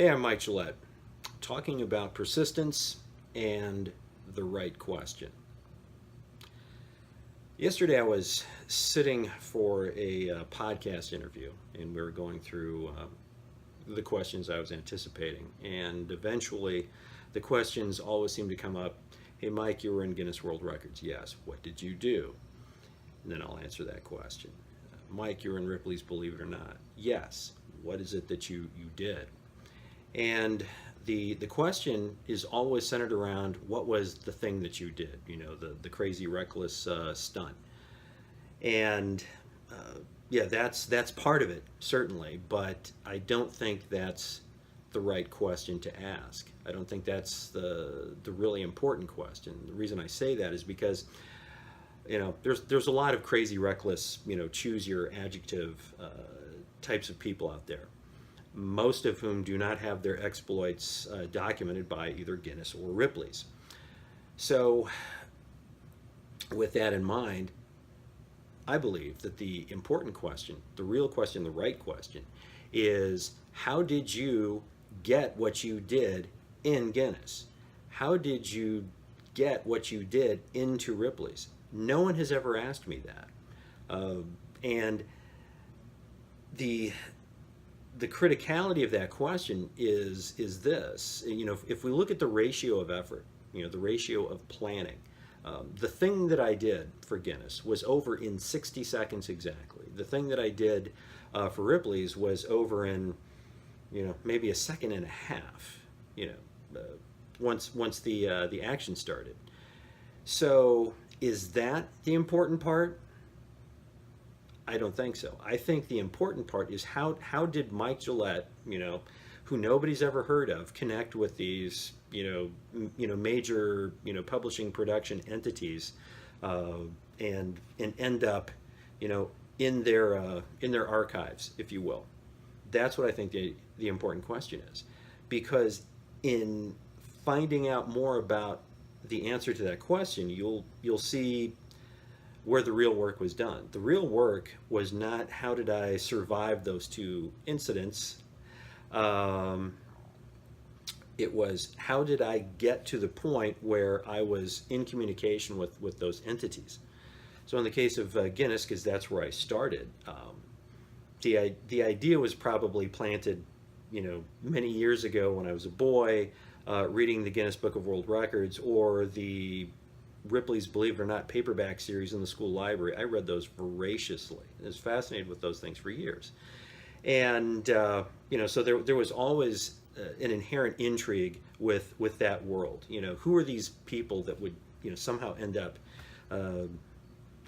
Hey, I'm Mike Gillette, talking about persistence and the right question. Yesterday, I was sitting for a podcast interview, and we were going through the questions I was anticipating. And eventually, the questions always seem to come up. Hey, Mike, you were in Guinness World Records. Yes. What did you do? And then I'll answer that question. Mike, you're in Ripley's, believe it or not. Yes. What is it that you did? And the question is always centered around what was the thing that you did, the crazy reckless stunt. And yeah, that's part of it, certainly, but I don't think that's the right question to ask. I don't think that's the really important question. The reason I say that is because there's a lot of crazy reckless, choose your adjective types of people out there, most of whom do not have their exploits documented by either Guinness or Ripley's. So with that in mind, I believe that the important question, the real question, the right question, is how did you get what you did in Guinness? How did you get what you did into Ripley's? No one has ever asked me that. And the criticality of that question is this. If we look at the ratio of effort, the ratio of planning, the thing that I did for Guinness was over in 60 seconds exactly. The thing that I did for Ripley's was over in, maybe a second and a half. Once the action started. So is that the important part? I don't think so. I think the important part is how did Mike Gillette, who nobody's ever heard of, connect with these, major, publishing production entities, and end up, in their archives, if you will. That's what I think the important question is, because in finding out more about the answer to that question, you'll see where the real work was done. The real work was not how did I survive those two incidents. It was how did I get to the point where I was in communication with those entities. So in the case of Guinness, because that's where I started, the idea was probably planted, many years ago when I was a boy, reading the Guinness Book of World Records or the Ripley's, believe it or not, paperback series in the school library. I read those voraciously. I was fascinated with those things for years. And, so there was always an inherent intrigue with that world. Who are these people that would, somehow end up,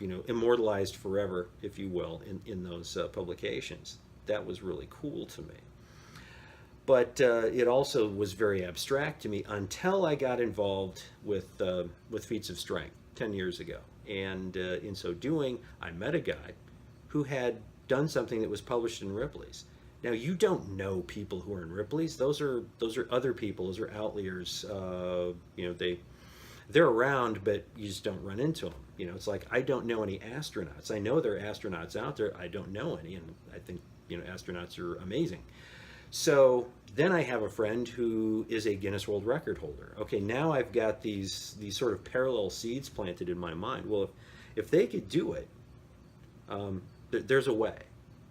immortalized forever, if you will, in those publications. That was really cool to me. But it also was very abstract to me until I got involved with feats of strength 10 years ago. And in so doing, I met a guy who had done something that was published in Ripley's. Now, you don't know people who are in Ripley's. Those are other people. Those are outliers. They're around, but you just don't run into them. It's like I don't know any astronauts. I know there are astronauts out there. I don't know any, and I think astronauts are amazing. So then I have a friend who is a Guinness World Record holder. Okay, now I've got these sort of parallel seeds planted in my mind. Well, if they could do it, there's a way.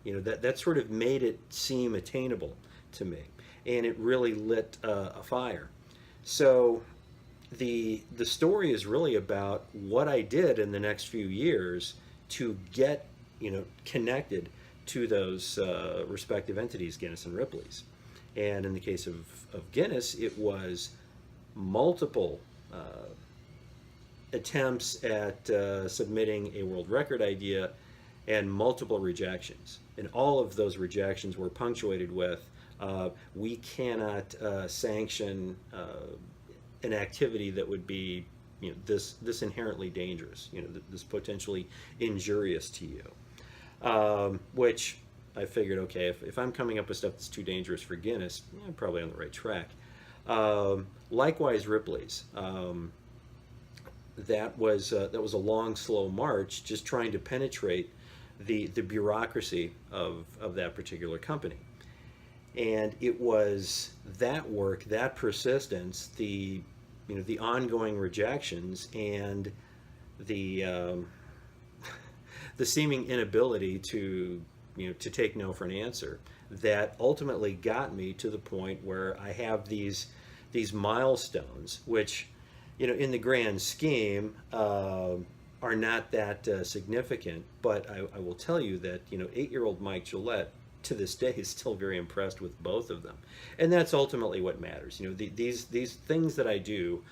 That sort of made it seem attainable to me, and it really lit a fire. So the story is really about what I did in the next few years to get connected to those respective entities, Guinness and Ripley's. And in the case of Guinness, it was multiple attempts at submitting a world record idea and multiple rejections. And all of those rejections were punctuated with, we cannot sanction an activity that would be this inherently dangerous, this potentially injurious to you. Which I figured, okay, if I'm coming up with stuff that's too dangerous for Guinness, I'm probably on the right track. Likewise, Ripley's. That was a long, slow march, just trying to penetrate the bureaucracy of that particular company. And it was that work, that persistence, the ongoing rejections, and the the seeming inability to to take no for an answer that ultimately got me to the point where I have these milestones, which in the grand scheme are not that significant. But I will tell you that 8-year-old Mike Gillette to this day is still very impressed with both of them, and that's ultimately what matters. These things that I do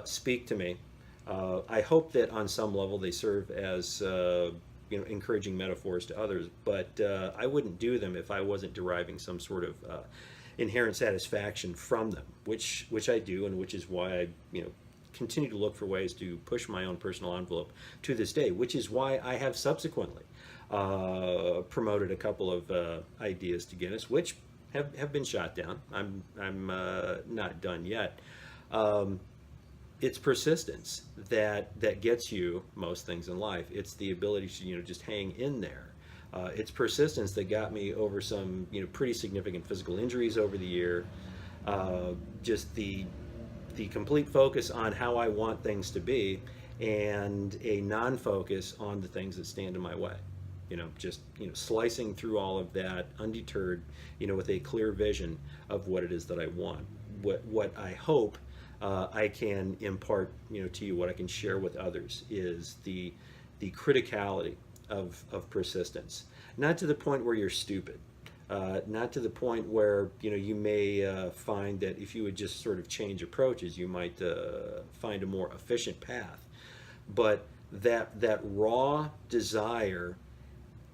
speak to me. I hope that on some level they serve as encouraging metaphors to others, but I wouldn't do them if I wasn't deriving some sort of inherent satisfaction from them, which I do, and which is why I continue to look for ways to push my own personal envelope to this day, which is why I have subsequently promoted a couple of ideas to Guinness, which have been shot down. I'm not done yet. It's persistence that gets you most things in life. It's the ability to just hang in there. It's persistence that got me over some pretty significant physical injuries over the year. Just the complete focus on how I want things to be, and a non-focus on the things that stand in my way. Just slicing through all of that undeterred, with a clear vision of what it is that I want, what I hope I can impart, to you, what I can share with others is the criticality of persistence. Not to the point where you're stupid, not to the point where you may find that if you would just sort of change approaches, you might find a more efficient path, but that raw desire,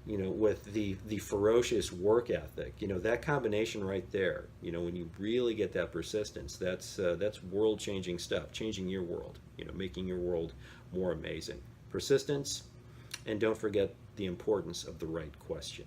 with the ferocious work ethic, that combination right there, when you really get that persistence, that's world-changing stuff, changing your world, making your world more amazing. Persistence, and don't forget the importance of the right question.